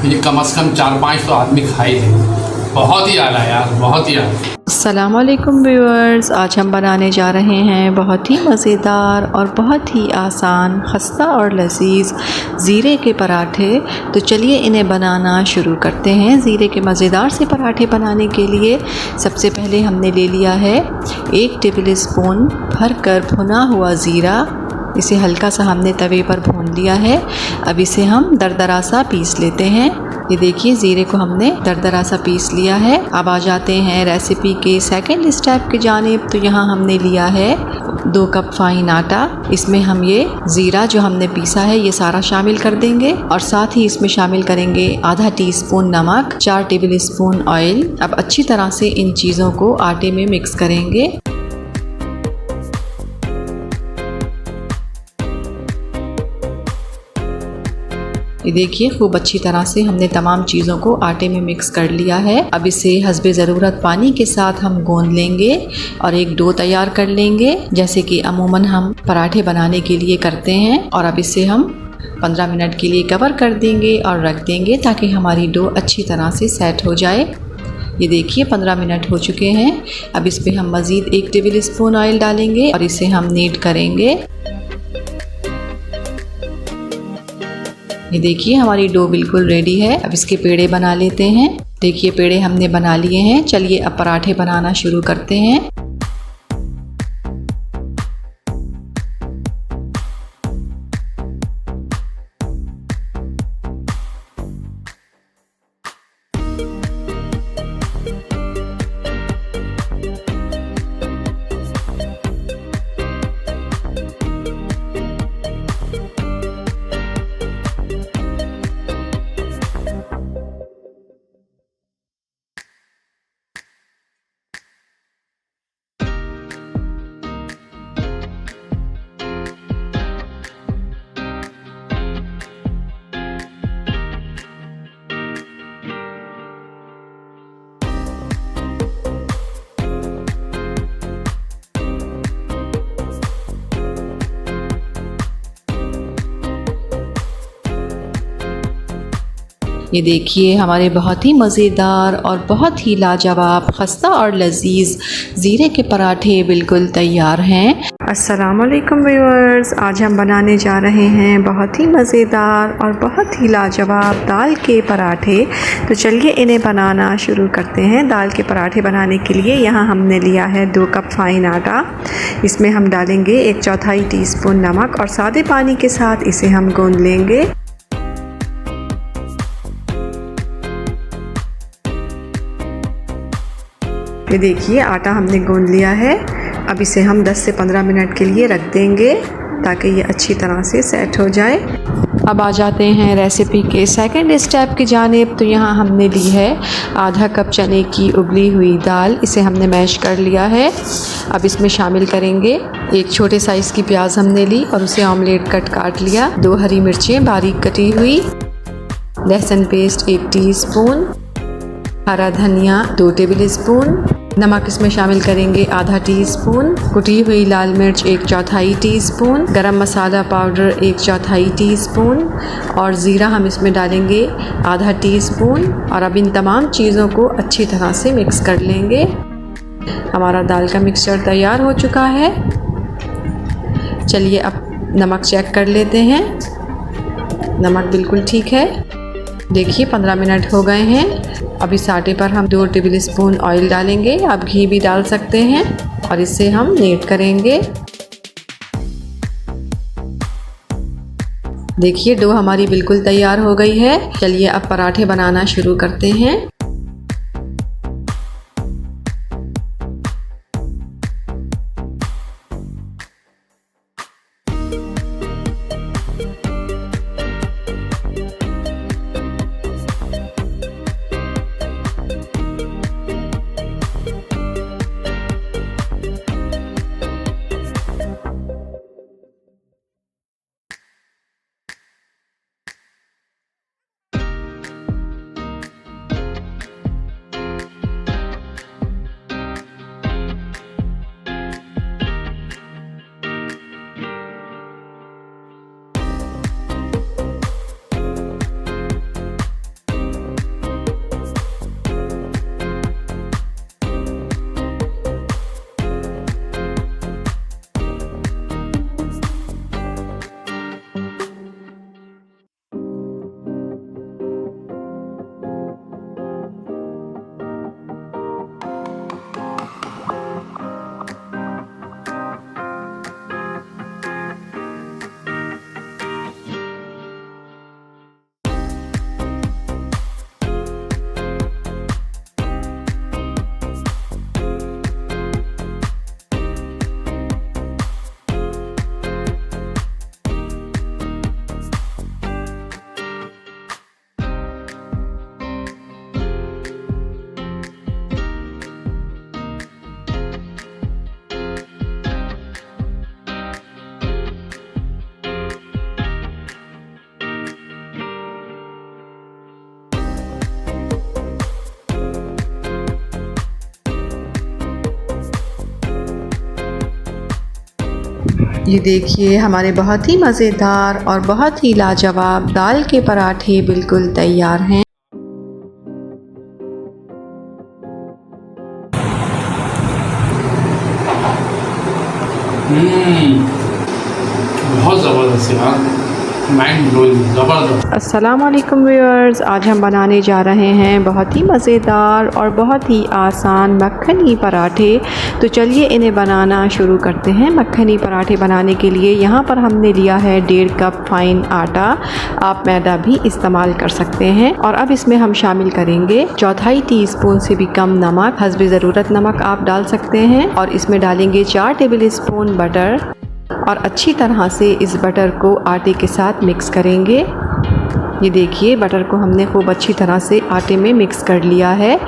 ये कम से कम 4-5 तो आदमी खा ही लेंगे। बहुत ही आला यार, बहुत ही आला। अस्सलाम वालेकुम व्यूअर्स, आज हम बनाने जा रहे हैं बहुत ही मज़ेदार और बहुत ही आसान, खस्ता और लजीज ज़ीरे के पराठे। तो चलिए इन्हें बनाना शुरू करते हैं। ज़ीरे के मज़ेदार से पराठे बनाने के लिए सबसे पहले हमने ले लिया है 1 टेबल स्पून भरकर भुना हुआ ज़ीरा। इसे हल्का सा हमने तवे पर भून लिया है। अब इसे हम दरदरा सा पीस लेते हैं। ये देखिए ज़ीरे को हमने दरदरा सा पीस लिया है। अब आ जाते हैं रेसिपी के सेकंड स्टेप की जानिब। तो यहाँ हमने लिया है 2 कप फाइन आटा। इसमें हम ये ज़ीरा जो हमने पीसा है ये सारा शामिल कर देंगे और साथ ही इसमें शामिल करेंगे आधा टीस्पून नमक, 4 टेबल स्पून ऑयल। अब अच्छी तरह से इन चीज़ों को आटे में मिक्स करेंगे। ये देखिए खूब अच्छी तरह से हमने तमाम चीज़ों को आटे में मिक्स कर लिया है। अब इसे हस्बे ज़रूरत पानी के साथ हम गूंद लेंगे और एक डो तैयार कर लेंगे, जैसे कि अमूमन हम पराठे बनाने के लिए करते हैं। और अब इसे हम 15 मिनट के लिए कवर कर देंगे और रख देंगे ताकि हमारी डो अच्छी तरह से सेट हो जाए। ये देखिए 15 मिनट हो चुके हैं। अब इस पर हम मज़ीद 1 टेबल स्पून ऑयल डालेंगे और इसे हम नीट करेंगे। ये देखिए हमारी डो बिल्कुल रेडी है। अब इसके पेड़े बना लेते हैं। देखिए पेड़े हमने बना लिए हैं। चलिए अब पराठे बनाना शुरू करते हैं। ये देखिए हमारे बहुत ही मज़ेदार और बहुत ही लाजवाब खस्ता और लजीज ज़ीरे के पराठे बिल्कुल तैयार हैं। अस्सलाम वालेकुम व्यूअर्स, आज हम बनाने जा रहे हैं बहुत ही मज़ेदार और बहुत ही लाजवाब दाल के पराठे। तो चलिए इन्हें बनाना शुरू करते हैं। दाल के पराठे बनाने के लिए यहाँ हमने लिया है 2 कप फाइन आटा। इसमें हम डालेंगे 1/4 टीस्पून नमक और सादे पानी के साथ इसे हम गूंद लेंगे। ये देखिए आटा हमने गूंद लिया है। अब इसे हम 10 से 15 मिनट के लिए रख देंगे ताकि ये अच्छी तरह से सेट हो जाए। अब आ जाते हैं रेसिपी के सेकंड स्टेप की जानिब। तो यहाँ हमने ली है आधा कप चने की उबली हुई दाल। इसे हमने मैश कर लिया है। अब इसमें शामिल करेंगे 1 छोटे साइज़ की प्याज हमने ली और उसे ऑमलेट कट काट लिया, 2 हरी मिर्चें बारीक कटी हुई, लहसुन पेस्ट 1 टीस्पून, हरा धनिया 2 टेबल स्पून, नमक इसमें शामिल करेंगे आधा टीस्पून, कुटी हुई लाल मिर्च 1/4 टीस्पून, गरम मसाला पाउडर 1/4 टीस्पून और ज़ीरा हम इसमें डालेंगे आधा टीस्पून। और अब इन तमाम चीज़ों को अच्छी तरह से मिक्स कर लेंगे। हमारा दाल का मिक्सचर तैयार हो चुका है। चलिए अब नमक चेक कर लेते हैं। नमक बिल्कुल ठीक है। देखिए 15 मिनट हो गए हैं। अब इस आटे पर हम 2 टेबल स्पून ऑयल डालेंगे। आप घी भी डाल सकते हैं और इसे हम नीट करेंगे। देखिए डो हमारी बिल्कुल तैयार हो गई है। चलिए अब पराठे बनाना शुरू करते हैं। ये देखिए हमारे बहुत ही मज़ेदार और बहुत ही लाजवाब दाल के पराठे बिल्कुल तैयार हैं। बहुत ज़बरदस्त यार, माइंड ब्लोइंग, ज़बरदस्त। अस्सलाम वालेकुम व्यूअर्स, आज हम बनाने जा रहे हैं बहुत ही मज़ेदार और बहुत ही आसान मक्खनी पराठे। तो चलिए इन्हें बनाना शुरू करते हैं। मक्खनी पराठे बनाने के लिए यहाँ पर हमने लिया है 1.5 कप फाइन आटा, आप मैदा भी इस्तेमाल कर सकते हैं। और अब इसमें हम शामिल करेंगे 1/4 टीस्पून से भी कम नमक, हस्बे ज़रूरत नमक आप डाल सकते हैं। और इसमें डालेंगे 4 टेबल स्पून बटर और अच्छी तरह से इस बटर को आटे के साथ मिक्स करेंगे। ये देखिए बटर को हमने खूब अच्छी तरह से आटे में मिक्स कर लिया है।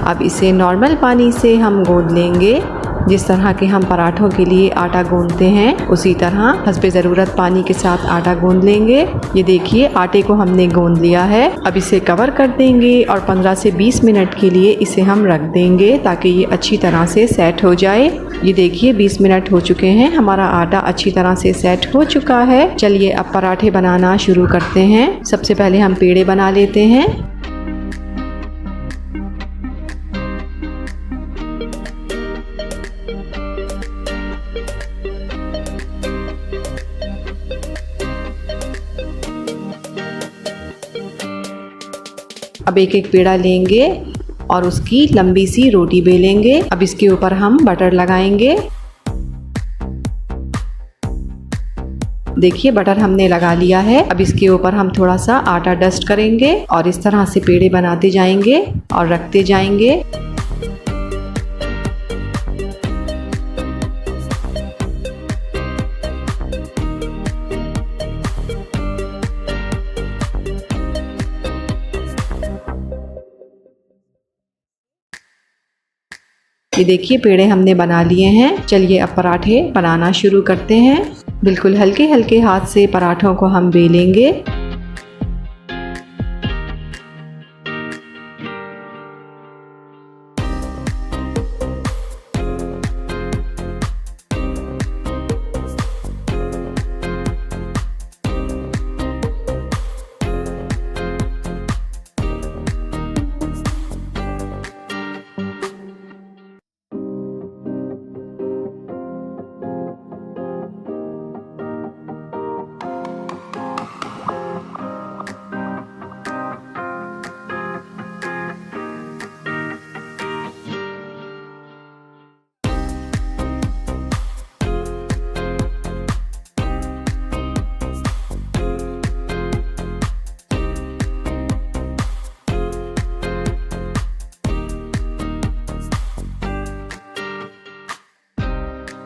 अब इसे नॉर्मल पानी से हम गूंद लेंगे। जिस तरह के हम पराठों के लिए आटा गूंदते हैं उसी तरह हस्बे ज़रूरत पानी के साथ आटा गूंद लेंगे। ये देखिए आटे को हमने गूंद लिया है। अब इसे कवर कर देंगे और 15 से 20 मिनट के लिए इसे हम रख देंगे ताकि ये अच्छी तरह से सेट हो जाए। ये देखिए 20 मिनट हो चुके हैं, हमारा आटा अच्छी तरह से सेट हो चुका है। चलिए अब पराठे बनाना शुरू करते हैं। सबसे पहले हम पेड़े बना लेते हैं। अब एक एक पेड़ा लेंगे और उसकी लंबी सी रोटी बेलेंगे। अब इसके ऊपर हम बटर लगाएंगे। देखिए बटर हमने लगा लिया है। अब इसके ऊपर हम थोड़ा सा आटा डस्ट करेंगे और इस तरह से पेड़े बनाते जाएंगे और रखते जाएंगे। ये देखिए पेड़े हमने बना लिए हैं। चलिए अब पराठे बनाना शुरू करते हैं। बिल्कुल हल्के हल्के हाथ से पराठों को हम बेलेंगे।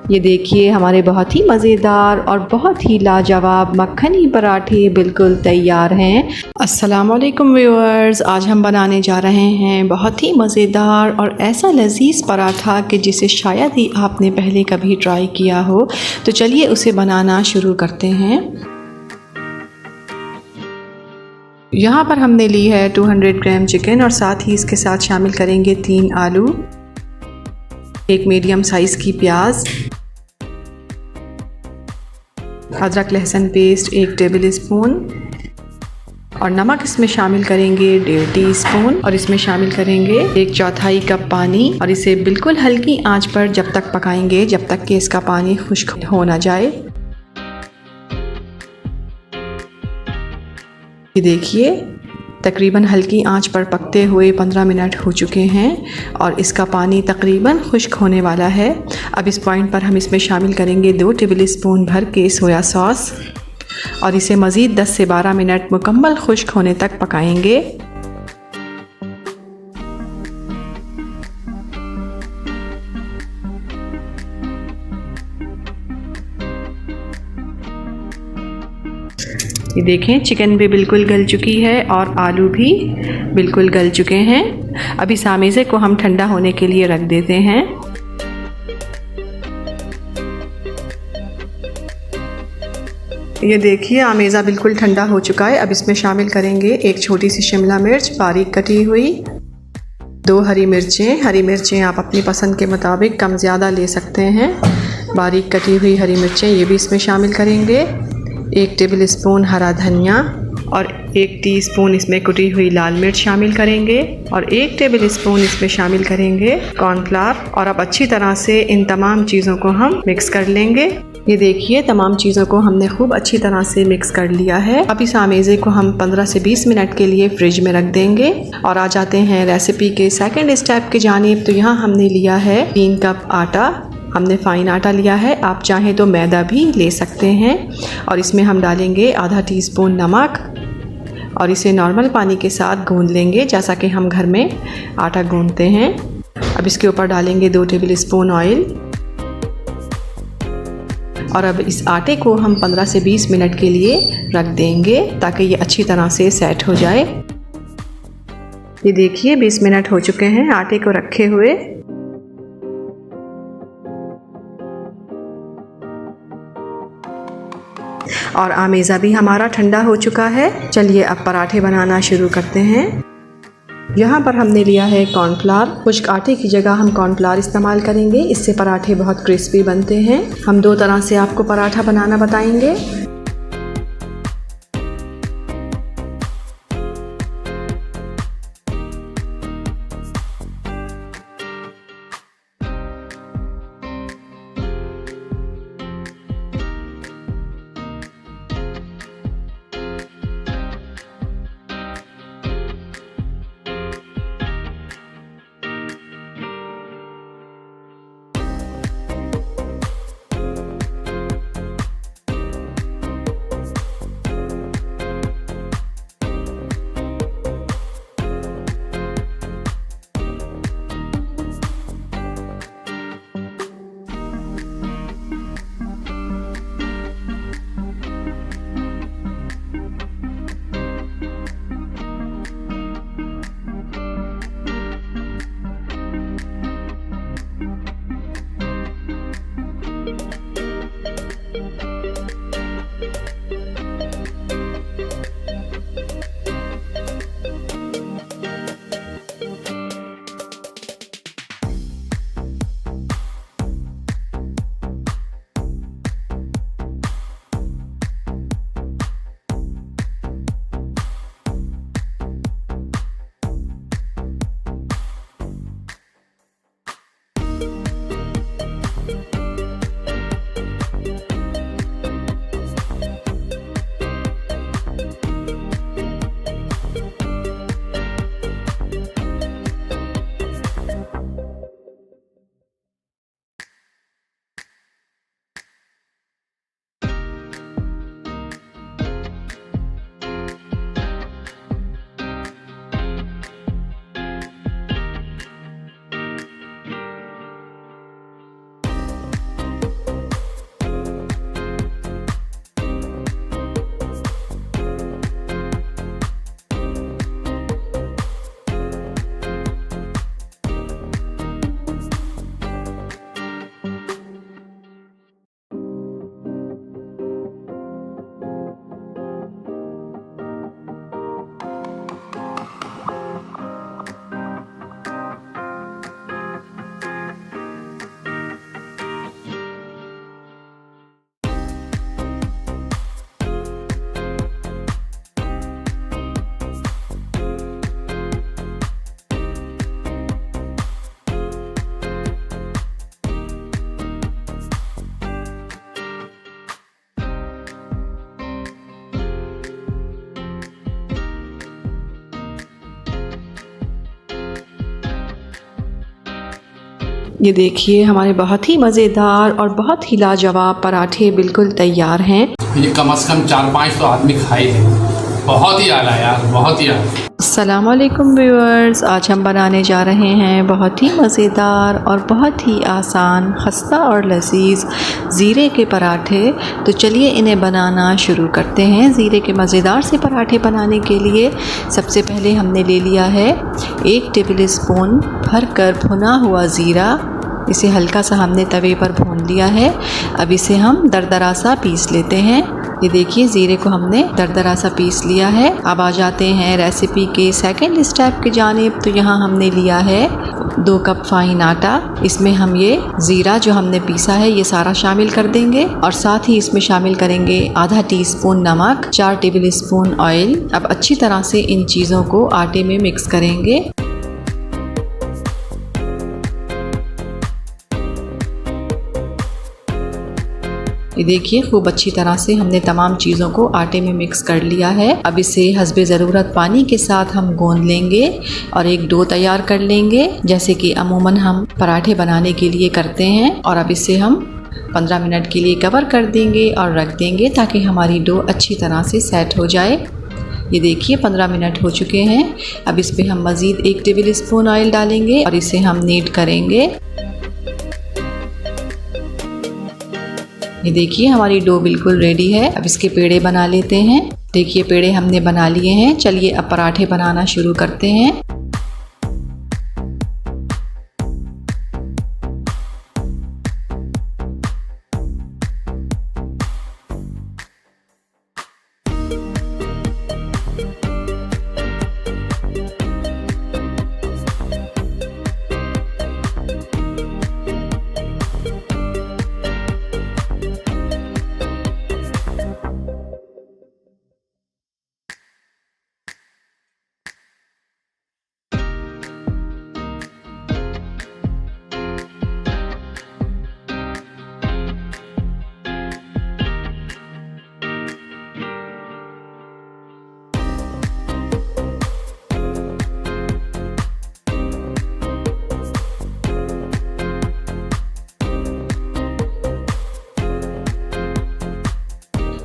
ये देखिए हमारे बहुत ही मज़ेदार और बहुत ही लाजवाब मक्खनी पराठे बिल्कुल तैयार हैं। अस्सलाम वालेकुम व्यूअर्स, आज हम बनाने जा रहे हैं बहुत ही मज़ेदार और ऐसा लजीज़ पराठा कि जिसे शायद ही आपने पहले कभी ट्राई किया हो। तो चलिए उसे बनाना शुरू करते हैं। यहाँ पर हमने ली है 200 ग्राम चिकन और साथ ही इसके साथ शामिल करेंगे 3 आलू, एक मीडियम साइज़ की प्याज, अदरक लहसुन पेस्ट 1 टेबल स्पून और नमक इसमें शामिल करेंगे 1.5 टीस्पून और इसमें शामिल करेंगे 1/4 कप पानी और इसे बिल्कुल हल्की आंच पर जब तक पकाएंगे जब तक कि इसका पानी खुश्क हो ना जाए। ये देखिए तकरीबन हल्की आंच पर पकते हुए 15 मिनट हो चुके हैं और इसका पानी तकरीबन खुश्क होने वाला है। अब इस पॉइंट पर हम इसमें शामिल करेंगे 2 टेबल स्पून भर के सोया सॉस और इसे मज़ीद 10 से 12 मिनट मुकम्मल खुश्क होने तक पकाएंगे। ये देखें चिकन भी बिल्कुल गल चुकी है और आलू भी बिल्कुल गल चुके हैं। अब इस आमेज़े को हम ठंडा होने के लिए रख देते हैं। ये देखिए आमेज़ा बिल्कुल ठंडा हो चुका है। अब इसमें शामिल करेंगे 1 छोटी सी शिमला मिर्च बारीक कटी हुई, 2 हरी मिर्चें। हरी मिर्चें आप अपनी पसंद के मुताबिक कम ज़्यादा ले सकते हैं। बारीक कटी हुई हरी मिर्चें ये भी इसमें शामिल करेंगे, 1 टेबल स्पून हरा धनिया और 1 टीस्पून इसमें कुटी हुई लाल मिर्च शामिल करेंगे और 1 टेबल स्पून इसमें शामिल करेंगे कॉर्नफ्लावर। और अब अच्छी तरह से इन तमाम चीज़ों को हम मिक्स कर लेंगे। ये देखिए तमाम चीज़ों को हमने खूब अच्छी तरह से मिक्स कर लिया है। अब इस आमेज़े को हम 15 से 20 मिनट के लिए फ्रिज में रख देंगे और आ जाते हैं रेसिपी के सेकंड स्टेप की जानिब। तो यहाँ हमने लिया है 3 कप आटा, हमने फ़ाइन आटा लिया है, आप चाहें तो मैदा भी ले सकते हैं। और इसमें हम डालेंगे आधा टीस्पून नमक और इसे नॉर्मल पानी के साथ गूंद लेंगे जैसा कि हम घर में आटा गूंदते हैं। अब इसके ऊपर डालेंगे 2 टेबल स्पून ऑयल और अब इस आटे को हम 15 से 20 मिनट के लिए रख देंगे ताकि ये अच्छी तरह से सेट हो जाए। ये देखिए 20 मिनट हो चुके हैं आटे को रखे हुए। और आमेज़ा भी हमारा ठंडा हो चुका है। चलिए अब पराठे बनाना शुरू करते हैं। यहाँ पर हमने लिया है कॉर्नफ्लावर, खुश्क आटे की जगह हम कॉर्नफ्लावर इस्तेमाल करेंगे, इससे पराठे बहुत क्रिस्पी बनते हैं। हम 2 तरह से आपको पराठा बनाना बताएंगे। ये देखिए हमारे बहुत ही मज़ेदार और बहुत ही लाजवाब पराठे बिल्कुल तैयार हैं। ये कम से कम 400-500 आदमी खाए हैं। बहुत ही आला यार, बहुत ही आला। अस्सलाम वालेकुम व्यूअर्स, आज हम बनाने जा रहे हैं बहुत ही मज़ेदार और बहुत ही आसान, खस्ता और लजीज ज़ीरे के पराठे। तो चलिए इन्हें बनाना शुरू करते हैं। ज़ीरे के मज़ेदार से पराठे बनाने के लिए सबसे पहले हमने ले लिया है 1 टेबल स्पून भर कर भुना हुआ ज़ीरा। इसे हल्का सा हमने तवे पर भून लिया है। अब इसे हम दरदरा सा पीस लेते हैं। ये देखिए ज़ीरे को हमने दरदरा सा पीस लिया है। अब आ जाते हैं रेसिपी के सेकंड स्टेप की जानिब। तो यहाँ हमने लिया है 2 कप फाइन आटा, इसमें हम ये ज़ीरा जो हमने पीसा है ये सारा शामिल कर देंगे और साथ ही इसमें शामिल करेंगे आधा टीस्पून नमक, 4 टेबल स्पून ऑयल। अब अच्छी तरह से इन चीज़ों को आटे में मिक्स करेंगे। ये देखिए खूब अच्छी तरह से हमने तमाम चीज़ों को आटे में मिक्स कर लिया है। अब इसे हस्बे ज़रूरत पानी के साथ हम गूंद लेंगे और एक डो तैयार कर लेंगे, जैसे कि अमूमन हम पराठे बनाने के लिए करते हैं। और अब इसे हम 15 मिनट के लिए कवर कर देंगे और रख देंगे ताकि हमारी डो अच्छी तरह से सेट हो जाए। ये देखिए 15 मिनट हो चुके हैं। अब इस पर हम मज़ीद 1 टेबल स्पून ऑयल डालेंगे और इसे हम नीड करेंगे। ये देखिए हमारी डो बिल्कुल रेडी है। अब इसके पेड़े बना लेते हैं। देखिए पेड़े हमने बना लिए हैं। चलिए अब पराठे बनाना शुरू करते हैं।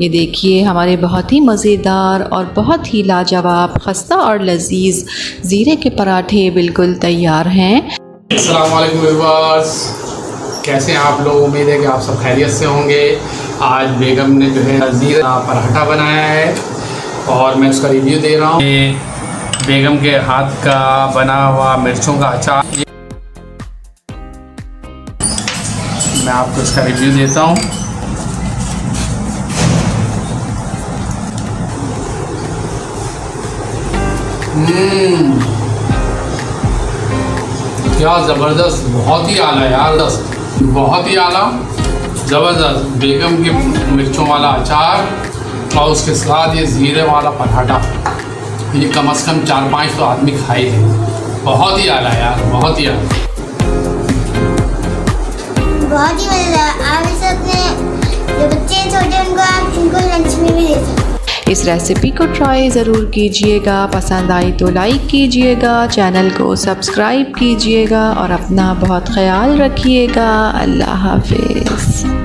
ये देखिए हमारे बहुत ही मज़ेदार और बहुत ही लाजवाब, खस्ता और लजीज ज़ीरे के पराठे बिल्कुल तैयार हैं। अस्सलाम वालेकुम व्यूअर्स, कैसे हैं आप लोग? उम्मीद है कि आप सब खैरियत से होंगे। आज बेगम ने जो है ज़ीरे का पराठा बनाया है और मैं उसका रिव्यू दे रहा हूँ। ये बेगम के हाथ का बना हुआ मिर्चों का अचार, मैं आपको इसका रिव्यू देता हूँ। क्या ज़बरदस्त, बहुत ही आला यार, बहुत ही आला, ज़बरदस्त। बेगम के मिर्चों वाला अचार और उसके साथ ये ज़ीरे वाला पराठा, ये कम से कम 4-5 तो आदमी खाए थे। बहुत ही आला यार, बहुत ही आला, बहुत ही मज़ेदार। आप इसे अपने जो बच्चे छोटे उनको आप इनको लंच में भी दे सकते हैं। इस रेसिपी को ट्राई ज़रूर कीजिएगा। पसंद आई तो लाइक कीजिएगा, चैनल को सब्सक्राइब कीजिएगा और अपना बहुत ख्याल रखिएगा। अल्लाह हाफिज़।